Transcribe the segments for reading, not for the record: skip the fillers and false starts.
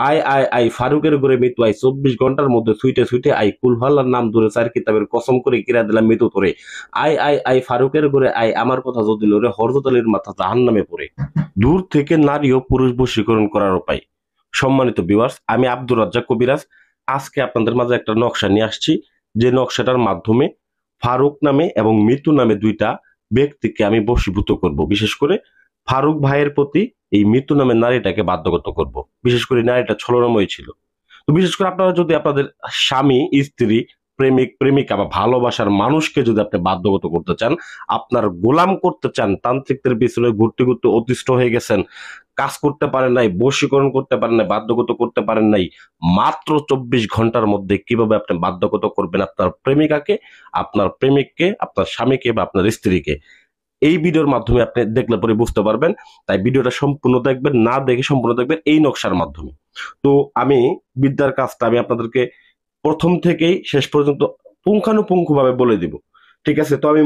I I I ফারুকের ঘরে মৃত্যু আই 24 ঘন্টার মধ্যে ছুইটে ছুইটে আই কুলহাল্লার নাম ধরে চার কিতাবের কসম করে কিরা দিলাম মৃত্যু তোরে। আই আই আই ফারুকের ঘরে আই আমার কথা যদি লড়ে হরজত আলীর মাথা জাহান নামে পড়ে। দূর থেকে নারী ও পুরুষ বশীকরণ করার উপায়। সম্মানিত ভিউয়ার্স, আমি আব্দুর রাজ্জাক কবিরাজ আজকে আপনাদের মাঝে একটা নকশা নিয়ে আসছি, যে নকশাটার মাধ্যমে ফারুক নামে এবং মৃত্যু নামে দুইটা ব্যক্তিকে আমি বশীভূত করব। বিশেষ করে ফারুক ভাইয়ের প্রতি এই মৃত্যু নামের নারীটাকে বাধ্যগত করব। বিশেষ করে নারীটা ছলনাময়ী ছিল। তো বিশেষ করে আপনারা যদি আপনাদের স্বামী, স্ত্রী, প্রেমিক, প্রেমিকা বা ভালোবাসার মানুষকে যদি আপনি বাধ্যগত করতে চান, আপনার গোলাম করতে চান, তান্ত্রিকদের পিছনে ঘুরতে ঘুরতে অতিষ্ঠ হয়ে গেছেন, কাজ করতে পারেন নাই, বশীকরণ করতে পারেন নাই, বাধ্যগত করতে পারেন নাই, মাত্র 24 ঘন্টার মধ্যে কিভাবে আপনি বাধ্যগত করবেন আপনার প্রেমিকাকে, আপনার প্রেমিককে, আপনার স্বামীকে বা আপনার স্ত্রীকে, এই ভিডিওর মাধ্যমে আপনি দেখলে পরে বুঝতে পারবেন। তাই ভিডিওটা সম্পূর্ণ দেখবেন, না দেখে সম্পূর্ণ দেখবেন এই নকশার মাধ্যমে। তো আমি বিদ্যার কাজটা আমি আপনাদেরকে প্রথম থেকেই শেষ পর্যন্ত পুঙ্খানুপুঙ্খ ভাবে বলে দিব। ঠিক আছে? তো আমি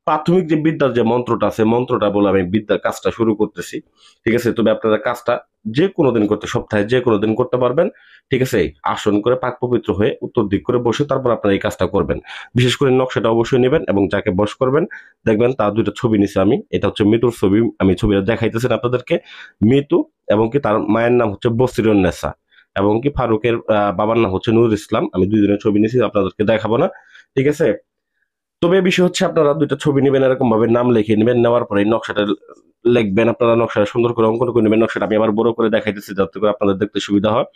প্রাথমিক যে বিদ্যার যে মন্ত্রটা আছে, মন্ত্রটা বলে আমি বিদ্যার কাজটা শুরু করতেছি। ঠিক আছে? তবে আপনারা কাজটা যে কোনো দিন করতে, সপ্তাহে যে কোনো দিন করতে পারবেন। ঠিক আছে? আসন করে পাক পবিত্র হয়ে উত্তর দিক করে বসে তারপর আপনারা এই কাজটা করবেন। বিশেষ করে নকশাটা অবশ্যই নেবেন এবং যাকে বশ করবেন দেখবেন তার দুইটা ছবি নিছি আমি। এটা হচ্ছে মৃত্যুর ছবি, আমি ছবিটা দেখাইতেছেন আপনাদেরকে। মৃত্যু এবং কি তার মায়ের নাম হচ্ছে বসিরুন নেসা এবং কি ফারুকের বাবার নাম হচ্ছে নুরুল ইসলাম। আমি দুই দিনের ছবি নিয়েছি, আপনাদেরকে দেখাবো না। ঠিক আছে? তবে বিষয় হচ্ছে আপনারা দুইটা ছবি নেবেন, এরকম ভাবে নাম লিখে নেবেন, নেওয়ার পরে এই নকশাটা লিখবেন। আপনারা নকশাটা সুন্দর করে অঙ্কন করে নেবেন। নকশাটা আমি আবার বড় করে দেখাইতেছি যাতে করে আপনাদের দেখতে সুবিধা হয়।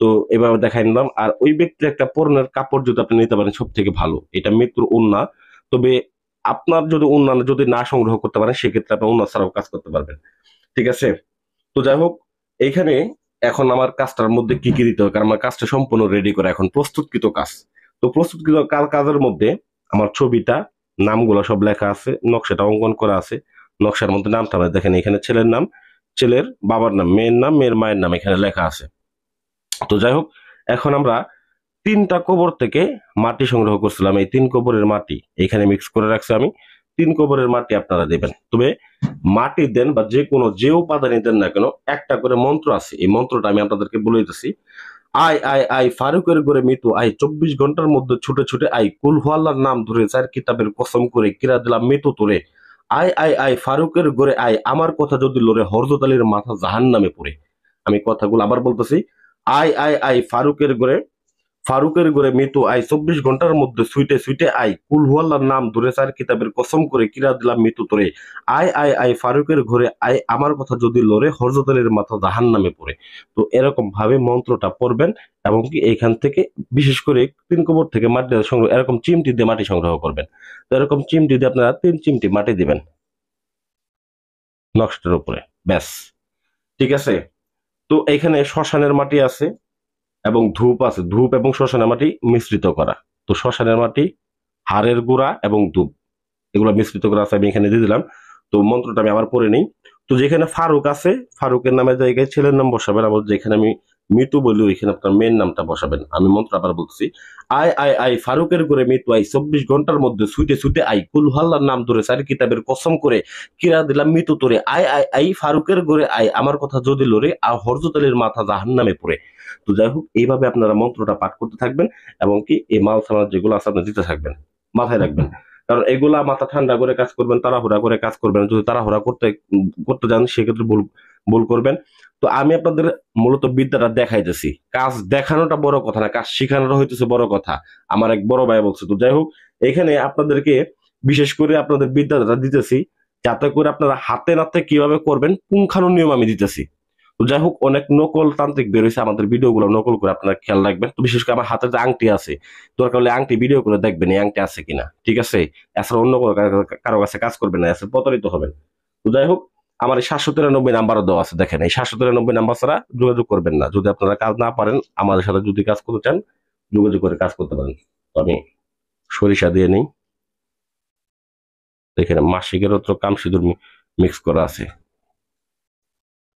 তো এভাবে দেখাই নিলাম। আর ওই ব্যক্তির একটা পরনের কাপড় যদি আপনি নিতে পারেন সব থেকে ভালো, এটা মৃত্যুর ওড়না। তবে আপনার যদি ওড়না যদি না সংগ্রহ করতে পারেন সেক্ষেত্রে আপনি ওড়না ছাড়াও কাজ করতে পারবেন। ঠিক আছে? তো যাই হোক, এইখানে এখন আমার কাজটার মধ্যে কি কি দিতে হবে, কারণ আমার কাজটা সম্পূর্ণ রেডি করা, এখন প্রস্তুতকৃত কাজ। তো প্রস্তুতকৃত কাজের মধ্যে আমার ছবিটা, নামগুলো সব লেখা আছে, নকশাটা অঙ্কন করা আছে। নকশার মধ্যে নামটা আমরা দেখেন, এখানে ছেলের নাম, ছেলের বাবার নাম, মেয়ের নাম, মেয়ের মায়ের নাম এখানে লেখা আছে। তো যাই হোক, এখন আমরা 3টা কবর থেকে মাটি সংগ্রহ করছিলাম। এই 3 কবরের মাটি এখানে মিক্স করে রাখছি আমি। 3 কবরের মাটি আপনারা দেবেন। তবে মাটি দেন বা যে উপাদানই দেন না কেন, একটা করে মন্ত্র আছে। এই মন্ত্রটা আমি আপনাদেরকে বলে দিতেছি। আই আই আই ফারুকের ঘরে মৃত্যু আই 24 ঘন্টার মধ্যে ছুটে ছুটে আই কুল হু আল্লাহর নাম ধরে চার কিতাবের কসম করে কিরা দিলাম মৃত্যু তোরে। আই আই আই ফারুকের ঘরে আই আমার কথা যদি লড়ে হরজত আলীর মাথা জাহান নামে পড়ে। আমি কথাগুলো আবার বলতেছি। আই আই আই ফারুকের ঘরে মৃত্যু আই 24 ঘন্টার মধ্যে সুইটে সুইটে আই কুল হুয়াল্লার নাম ধরে চার কিতাবের কসম করে কিরা দিলাম মৃত্যু তোরে। আই আই আই ফারুকের ঘরে আই আমার কথা যদি লড়ে হরজত আলীর মাথা জাহান নামে পড়ে। তো এরকম ভাবে মন্ত্রটা পড়বেন এবং কি এইখান থেকে বিশেষ করে 3 কবর থেকে মাটি সংগ্রহ, এরকম চিমটি দিয়ে মাটি সংগ্রহ করবেন। তো এরকম চিমটি দিয়ে আপনারা 3 চিমটি মাটি দিবেন নকশাটার উপরে। ব্যাস। ঠিক আছে? তো এখানে শ্মশানের মাটি আছে এবং ধূপ আছে, ধূপ এবং শ্মশানের মাটি মিশ্রিত করা। তো শ্মশানের মাটি, হাড়ের গুঁড়া এবং ধূপ এগুলো মিশ্রিত করা আছে, আমি এখানে দিয়ে দিলাম। তো মন্ত্রটা আমি আবার পড়ে নিই। তো যেখানে ফারুক আছে, ফারুকের নামের জায়গায় ছেলের নাম বসাবেন। আবার যেখানে আমি মৃত্যু বলি ওইখানে আপনার মেয়ের নামটা বসাবেন। আমি মন্ত্র আবার বলছি। আই আই আই ফারুকের করে মৃত্যু আই 24 ঘন্টার মধ্যে ছুটে ছুটে আই কুলহাল্লার নাম ধরে চারি কিতাবের কসম করে কিরা দিলাম মৃত্যু তোরে। আই আই আই ফারুকের ঘরে আই আমার কথা যদি লড়ে আর হরজত আলীর মাথা জাহান নামে পড়ে। তো যাই হোক, এইভাবে আপনারা মন্ত্রটা পাঠ করতে থাকবেন এবং কি এই মাল সামাল যেগুলো আছে আপনি দিতে থাকবেন, মাথায় রাখবেন। কারণ এগুলা মাথা ঠান্ডা করে কাজ করবেন, তাড়াহুড়া করে কাজ করবেন। যদি তাড়াহুড়া করতে যান সেক্ষেত্রে ভুল ভুল করবেন। তো আমি আপনাদের মূলত বিদ্যাটা দেখাইতেছি, কাজ দেখানোটা বড় কথা না, কাজ শিখানোটা হইতেছে বড় কথা। আমার এক বড় ভাই বলছে। তো যাই হোক, এখানে আপনাদেরকে বিশেষ করে আপনাদের বিদ্যাটা দিতেছি যাতে করে আপনারা হাতে নাতে কিভাবে করবেন পুঙ্খানু নিয়ম আমি দিতেছি। তো যাই হোক, অনেক নকল তান্ত্রিক বের হয়েছে, আমাদের ভিডিও গুলো নকল করে আপনারা খেয়াল রাখবেন। তো বিশেষ করে আমার হাতে যে আংটি আছে, দরকার হলে আংটি ভিডিও করে দেখবেন এই আংটি আছে কিনা। ঠিক আছে? এছাড়া অন্য কোনো কারো কাছে কাজ করবেন না, এছাড়া প্রতারিত হবেন। তো যাই হোক, আমার এই 793 নাম্বারও দেওয়া আছে, দেখেন এই 793 নাম্বার ছাড়া যোগাযোগ করবেন না। যদি আপনারা কাজ না পারেন, আমাদের সাথে যদি কাজ করতে চান যোগাযোগ করে কাজ করতে পারেন। তো আমি সরিষা দিয়ে নিই। এখানে মাসিকের রক্ত কাম সিঁদুর মিক্স করা আছে।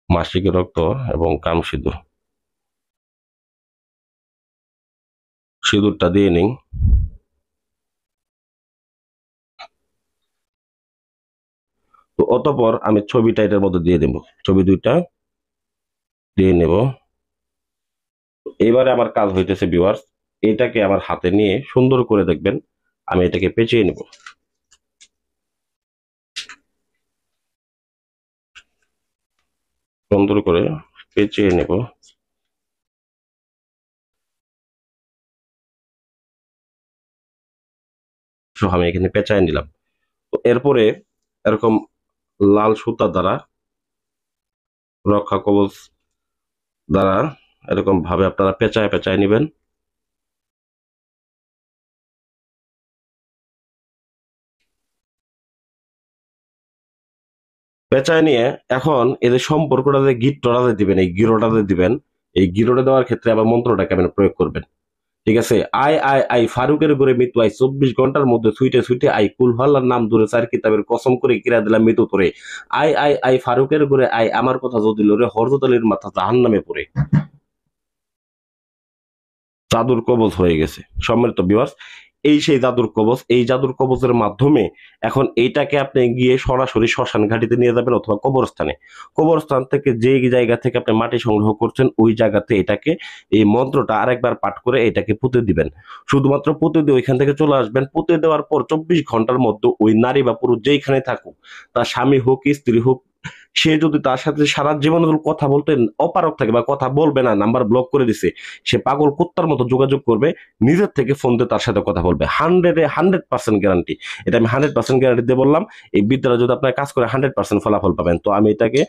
মাসিকের রক্ত এবং কাম সিঁদুর, সিঁদুরটা দিয়ে নিই। তো অতঃপর আমি ছবিটা এটার মধ্যে দিয়ে দেবো, ছবি দুইটা দিয়ে নেব। এবারে আমার কাজ হইতেছে ভিউয়ার্স, এটাকে আমার হাতে নিয়ে সুন্দর করে দেখবেন আমি এটাকে পেঁচিয়ে নেব। সুন্দর করে পেঁচিয়ে নেব। আমি এখানে পেঁচায় নিলাম। তো এরপরে এরকম লাল সুতা দ্বারা, রক্ষা কবচ দ্বারা এরকম ভাবে আপনারা পেঁচায় পেঁচায় নেবেন। পেঁচায় নিয়ে এখন এদের সম্পর্কটা যে গিট্টটা যে দিবেন, এই গিরোটা যে দিবেন, এই গিরোটা দেওয়ার ক্ষেত্রে আবার মন্ত্রটা কেমন প্রয়োগ করবেন। ঠিক আছে, আই আই আই ফারুকের ঘরে মৃত্যু আই 24 ঘন্টার মধ্যে ছুটে ছুটে আই কুলহাল্লার নাম ধরে চার কিতাবের কসম করে কিরা দিলাম মৃত্যু তোরে। আই আই আই ফারুকের ঘরে আই আমার কথা যদি লোরে হরজত আলীর মাথা জাহান নামে পড়ে। জাদুর কবজ হয়ে গেছে সম্মানিত ভিউয়ার্স। এই সেই জাদুর কবজ, এই জাদুর কবজের মাধ্যমে এখন এইটাকে আপনি গিয়ে সরাসরি শ্মশান ঘাটিতে নিয়ে যাবেন অথবা কবরস্থানে। কবরস্থান থেকে যে জায়গা থেকে আপনি মাটি সংগ্রহ করছেন ওই জায়গাতে এটাকে, এই মন্ত্রটা আরেকবার পাঠ করে এটাকে পুঁতে দিবেন। শুধুমাত্র পুঁতে দিয়ে ওইখান থেকে চলে আসবেন। পুঁতে দেওয়ার পর 24 ঘন্টার মধ্যে ওই নারী বা পুরুষ যেইখানে থাকুক, তার স্বামী হোক স্ত্রী হোক, সে যদি তার সাথে সারা জীবন কথা বলতে অপারক থাকে বা কথা বলবে না, নাম্বার ব্লক করে দিছে, সে পাগল কুত্তার মতো যোগাযোগ করবে, নিজের থেকে ফোন দিয়ে তার সাথে কথা বলবে। 100% গ্যারান্টি, এটা আমি 100% গ্যারান্টি দিয়ে বললাম। এই বিদ্যাটা যদি আপনার কাজ করে 100% ফলাফল পাবেন। তো আমি এটাকে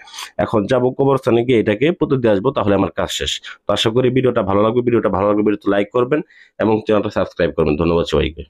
এখন যাবো কবরস্থানে গিয়ে এটাকে পুঁতে দিয়ে আসবো, তাহলে আমার কাজ শেষ। তো আশা করি ভিডিওটা ভালো লাগবে। ভিডিওটা ভালো লাগবে, ভিডিওতে লাইক করবেন এবং চ্যানেলটা সাবস্ক্রাইব করবেন। ধন্যবাদ সবাইকে।